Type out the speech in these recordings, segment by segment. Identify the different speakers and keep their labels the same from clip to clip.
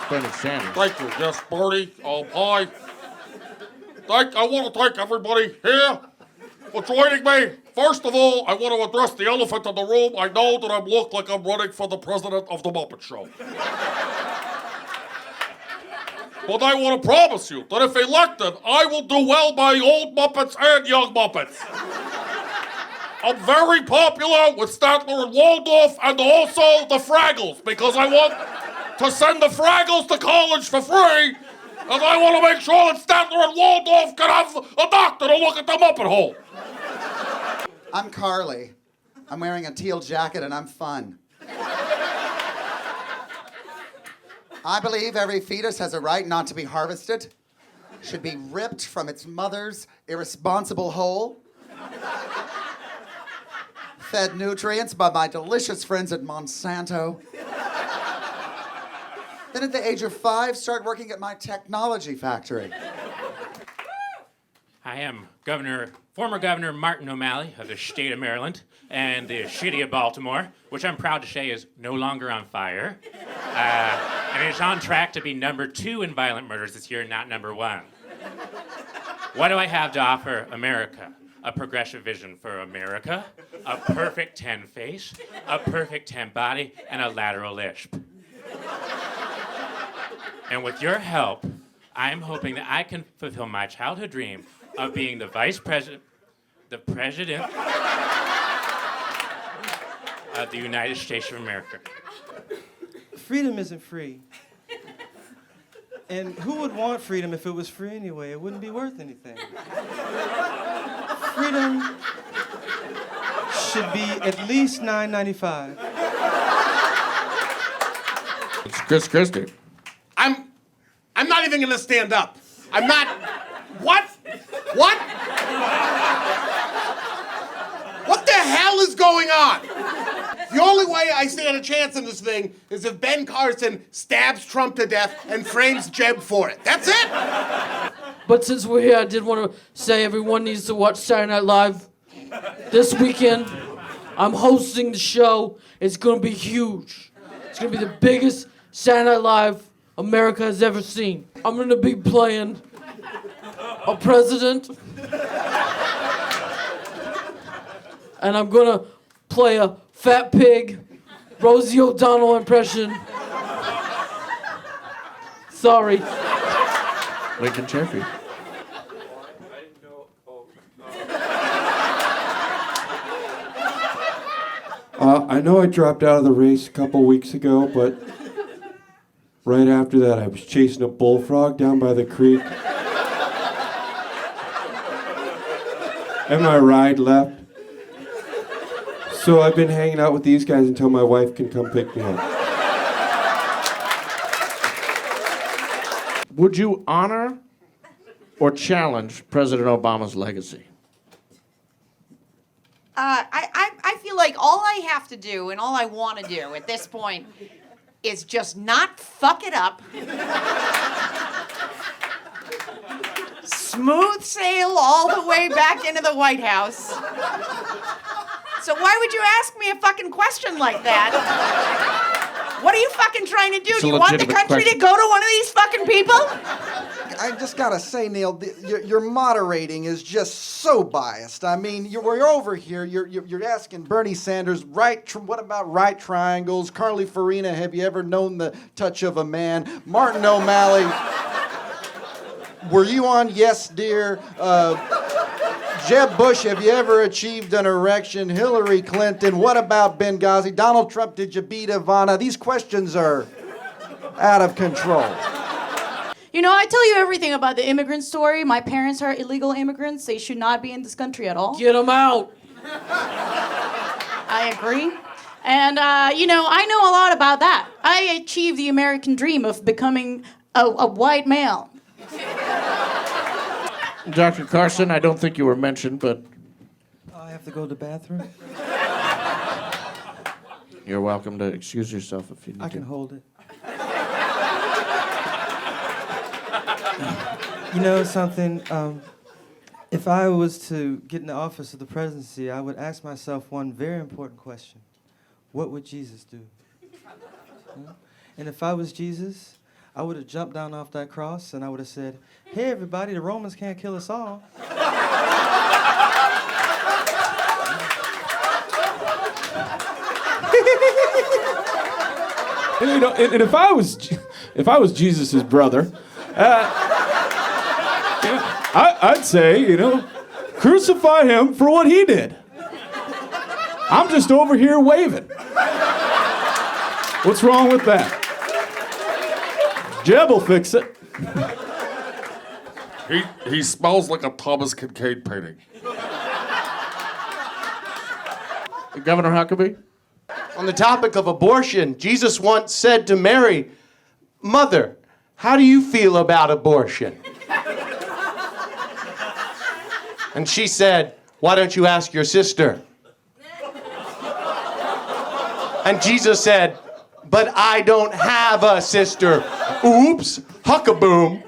Speaker 1: Bernie Sanders.
Speaker 2: Thank you. Yes, Bernie. Hi. I want to thank everybody here for joining me. First of all, I want to address the elephant in the room. I know that I look like I'm running for the president of the Muppet Show. But I want to promise you that if elected, I will do well by old Muppets and young Muppets. I'm very popular with Statler and Waldorf and also the Fraggles because I want to send the Fraggles to college for free and I want to make sure that Statler and Waldorf can have a doctor to look at the Muppet hole.
Speaker 3: I'm Carly. I'm wearing a teal jacket and I'm fun. I believe every fetus has a right not to be harvested, should be ripped from its mother's irresponsible hole, fed nutrients by my delicious friends at Monsanto. Then at the age of 5, start working at my technology factory.
Speaker 4: I am former Governor Martin O'Malley of the state of Maryland and the city of Baltimore, which I'm proud to say is no longer on fire. And is on track to be #2 in violent murders this year, not #1. What do I have to offer America? A progressive vision for America, a perfect 10 face, a perfect 10 body, and a lateral lisp. And with your help, I'm hoping that I can fulfill my childhood dream of being the president of the United States of America.
Speaker 5: Freedom isn't free. And who would want freedom if it was free anyway? It wouldn't be worth anything. Freedom should be at least $9.95.
Speaker 1: It's Christie.
Speaker 6: I'm not even gonna stand up. I'm not. What? What? What the hell is going on? The only way I stand a chance in this thing is if Ben Carson stabs Trump to death and frames Jeb for it. That's it.
Speaker 7: But since we're here, I did want to say everyone needs to watch Saturday Night Live this weekend. I'm hosting the show. It's going to be huge. It's going to be the biggest Saturday Night Live America has ever seen. I'm going to be playing a president. And I'm going to play a fat pig, Rosie O'Donnell impression. Sorry.
Speaker 1: Lincoln Chafee.
Speaker 8: I know I dropped out of the race a couple weeks ago, but right after that I was chasing a bullfrog down by the creek. And my ride left. So I've been hanging out with these guys until my wife can come pick me up.
Speaker 1: Would you honor or challenge President Obama's legacy?
Speaker 9: I feel like all I have to do and all I want to do at this point is just not fuck it up. Smooth sail all the way back into the White House. So why would you ask me a fucking question like that? What are you fucking trying to do? Do you want the country to go to one of these fucking people?
Speaker 3: I just gotta say, Neil, your moderating is just so biased. I mean, we're over here, you're asking Bernie Sanders, what about right triangles? Carly Fiorina, have you ever known the touch of a man? Martin O'Malley, were you on Yes, Dear? Jeb Bush, have you ever achieved an erection? Hillary Clinton, what about Benghazi? Donald Trump, did you beat Ivana? These questions are out of control.
Speaker 10: You know, I tell you everything about the immigrant story. My parents are illegal immigrants. They should not be in this country at all.
Speaker 7: Get them out.
Speaker 10: I agree. And, you know, I know a lot about that. I achieved the American dream of becoming a white male.
Speaker 1: Dr. Carson, I don't think you were mentioned, but...
Speaker 5: I have to go to the bathroom.
Speaker 1: You're welcome to excuse yourself if you need to.
Speaker 5: I can hold it. You know something? If I was to get in the office of the presidency, I would ask myself one very important question. What would Jesus do? And if I was Jesus, I would have jumped down off that cross and I would have said, "Hey, everybody, the Romans can't kill us all."
Speaker 8: You know, and if I was Jesus' brother, I'd say, you know, crucify him for what he did. I'm just over here waving. What's wrong with that? Jeb will fix it.
Speaker 2: He smells like a Thomas Kincaid painting.
Speaker 1: Governor Huckabee?
Speaker 11: On the topic of abortion, Jesus once said to Mary, "Mother, how do you feel about abortion?" And she said, "Why don't you ask your sister?" And Jesus said, "But I don't have a sister." Oops, huckaboom.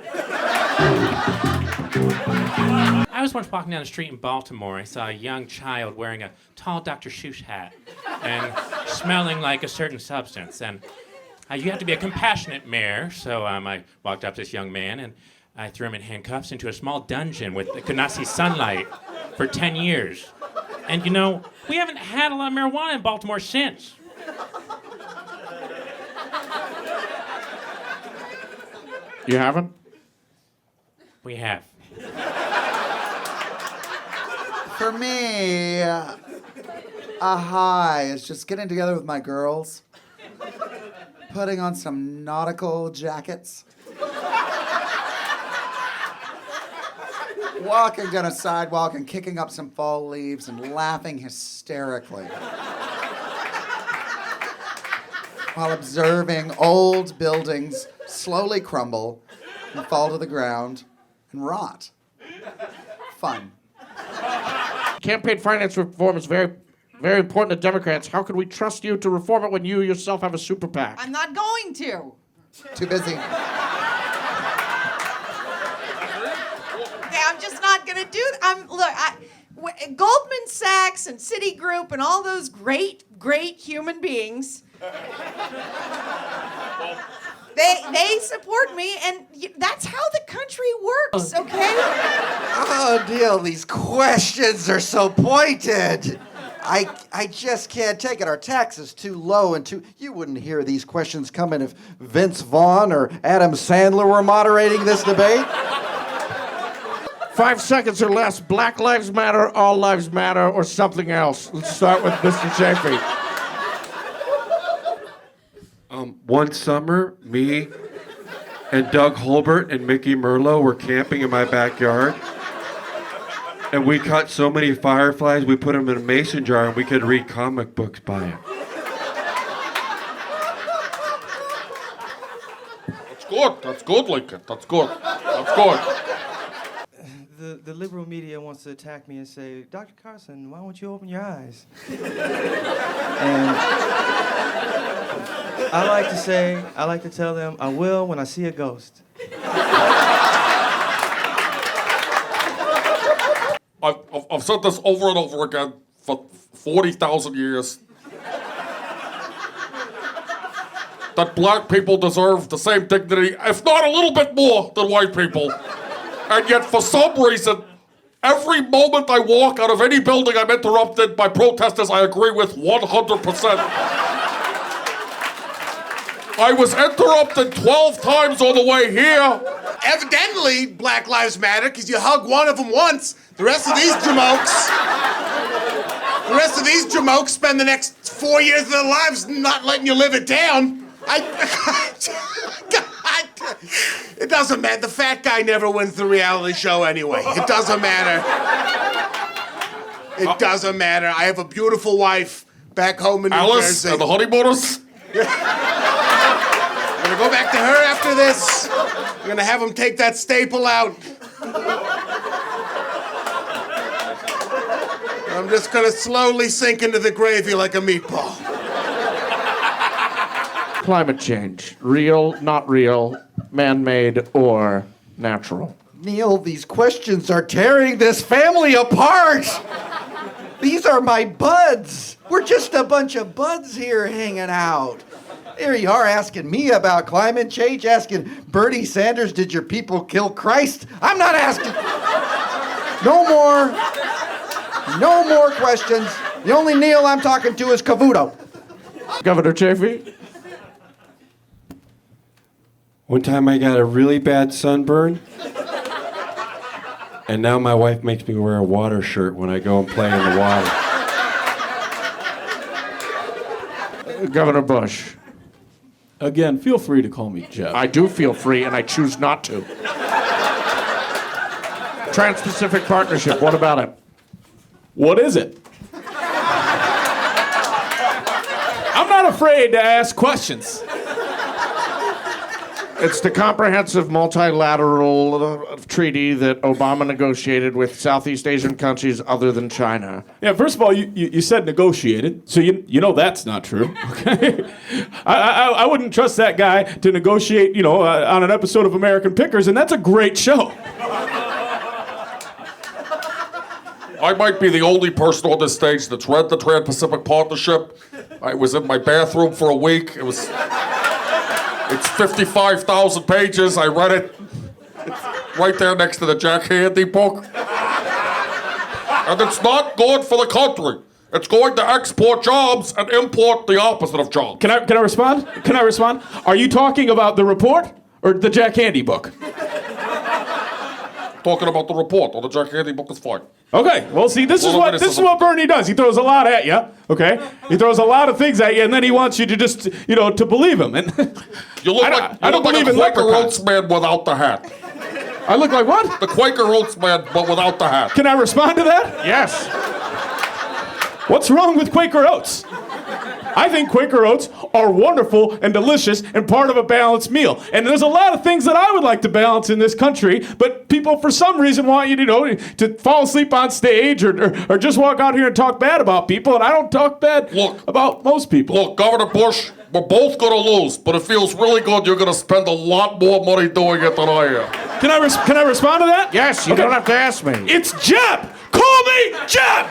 Speaker 4: I was once walking down the street in Baltimore. I saw a young child wearing a tall Dr. Seuss hat and smelling like a certain substance. And you have to be a compassionate mayor, so I walked up to this young man and I threw him in handcuffs into a small dungeon that could not see sunlight for 10 years. And you know, we haven't had a lot of marijuana in Baltimore since.
Speaker 1: You haven't?
Speaker 4: We have.
Speaker 12: For me, a high is just getting together with my girls, putting on some nautical jackets, walking down a sidewalk and kicking up some fall leaves and laughing hysterically while observing old buildings slowly crumble and fall to the ground and rot. Fun.
Speaker 1: Campaign finance reform is very, very important to Democrats. How can we trust you to reform it when you yourself have a super PAC?
Speaker 9: I'm not going to.
Speaker 12: Too busy.
Speaker 9: Okay, I'm just not gonna do that. Goldman Sachs and Citigroup and all those great human beings. They support me, and that's how the country works, okay?
Speaker 3: Oh, Neil, these questions are so pointed. I just can't take it. Our tax is too low and too... You wouldn't hear these questions coming if Vince Vaughn or Adam Sandler were moderating this debate.
Speaker 1: 5 seconds or less. Black Lives Matter, All Lives Matter, or something else. Let's start with Mr. Chafee.
Speaker 8: One summer, me and Doug Holbert and Mickey Merlo were camping in my backyard. And we caught so many fireflies, we put them in a mason jar and we could read comic books by it.
Speaker 2: That's good. That's good, Lincoln. That's good. That's good.
Speaker 5: The liberal media wants to attack me and say, "Dr. Carson, why won't you open your eyes?" And I like to tell them, I will when I see a ghost.
Speaker 2: I've said this over and over again for 40,000 years. That black people deserve the same dignity, if not a little bit more, than white people. And yet, for some reason, every moment I walk out of any building, I'm interrupted by protesters I agree with 100%. I was interrupted 12 times on the way here.
Speaker 6: Evidently, Black Lives Matter, because you hug one of them once. The rest of these jamokes spend the next 4 years of their lives not letting you live it down. It doesn't matter. The fat guy never wins the reality show anyway. It doesn't matter. It doesn't matter. I have a beautiful wife back home in New
Speaker 2: Alice
Speaker 6: Jersey.
Speaker 2: and the honeymooners.
Speaker 6: I'm gonna go back to her after this. I'm gonna have him take that staple out. I'm just gonna slowly sink into the gravy like a meatball.
Speaker 1: Climate change. Real, not real, man-made, or natural.
Speaker 3: Neil, these questions are tearing this family apart. These are my buds. We're just a bunch of buds here hanging out. Here you are asking me about climate change, asking Bernie Sanders, did your people kill Christ? I'm not asking. No more questions. The only Neil I'm talking to is Cavuto.
Speaker 1: Governor Chafee?
Speaker 8: One time I got a really bad sunburn, and now my wife makes me wear a water shirt when I go and play in the water.
Speaker 1: Governor Bush?
Speaker 13: Again, feel free to call me Jeb.
Speaker 1: I do feel free, and I choose not to. Trans-Pacific Partnership, what about it?
Speaker 13: What is it? I'm not afraid to ask questions.
Speaker 1: It's the comprehensive multilateral treaty that Obama negotiated with Southeast Asian countries other than China.
Speaker 13: Yeah, first of all, you said negotiated, so you know that's not true, okay? I wouldn't trust that guy to negotiate, on an episode of American Pickers, and that's a great show.
Speaker 2: I might be the only person on this stage that's read the Trans-Pacific Partnership. I was in my bathroom for a week. It's 55,000 pages. I read it. It's right there next to the Jack Handy book. And it's not good for the country. It's going to export jobs and import the opposite of jobs.
Speaker 13: Can I respond? Can I respond? Are you talking about the report or the Jack Handy book?
Speaker 2: Talking about the report on the Jack Handy book is fine.
Speaker 13: Okay, well, see, this is what Bernie does. He throws a lot at you, okay? He throws a lot of things at you, and then he wants you to just, to believe him. And
Speaker 2: You look like a Quaker Oats man without the hat.
Speaker 13: I look like what?
Speaker 2: The Quaker Oats man, but without the hat.
Speaker 13: Can I respond to that?
Speaker 1: Yes.
Speaker 13: What's wrong with Quaker Oats? I think Quaker Oats are wonderful and delicious and part of a balanced meal. And there's a lot of things that I would like to balance in this country, but people for some reason want you to fall asleep on stage or just walk out here and talk bad about people, and I don't talk bad about most people.
Speaker 2: Look, Governor Bush, we're both going to lose, but it feels really good you're going to spend a lot more money doing it than I am.
Speaker 13: Can I respond to that?
Speaker 1: Yes, you don't have to ask me.
Speaker 13: It's Jeb! Call me Jeb!